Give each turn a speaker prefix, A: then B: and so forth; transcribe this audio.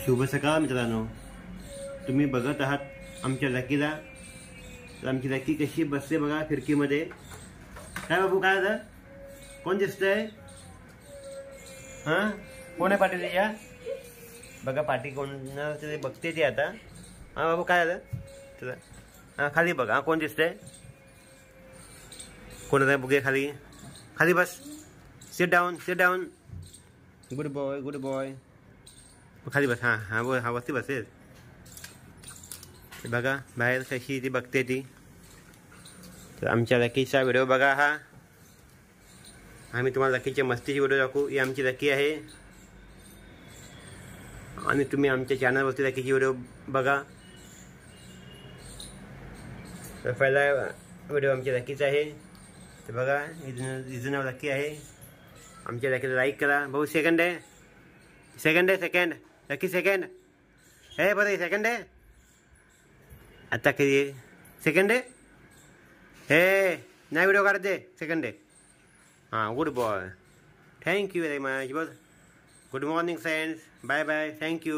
A: शुभ सकाळ मित्रांनो, तुम्ही बघत आहात आमच्या लकीला. तर आमची लकी कशी बसते बघा खिडकीमध्ये. काय बाबू, काय झालं? कोण दिसतंय? हां, कोण आहे पाठी त्याच्या? बघा पाठी कोणाचं बघते ती आता. हां बाबू, काय झालं? चला हां, खाली बघा. हां, कोण दिसतंय? कोण आहे? बघे खाली. खाली बस. Sit down, sit down. Good boy, good boy. खाली बस. हां हां, हा वरती बसेल. बघा बाहेर कशी ती बघते ती. तर आमच्या लकीचा व्हिडिओ बघा. हा आम्ही तुम्हाला लकीच्या मस्तीची व्हिडिओ दाखवू. ही आमची लकी आहे आणि तुम्ही आमच्या चॅनलवरती लकीची व्हिडिओ बघा. तर पहिला व्हिडिओ आमच्या लकीचा आहे. तर बघा, हिचं नाव लकी आहे. आमच्या लकीला लाईक करा. भाऊ सेकंड आहे, सेकंड आहे, सेकंड. Lucky second. हे बरं, सेकंड आहे आता. किती सेकंड आहे? हे नाही, व्हिडिओ काढत दे. सेकंड आहे. हां, good boy. Thank you very much. बस. Good morning friends. Bye bye. Thank you.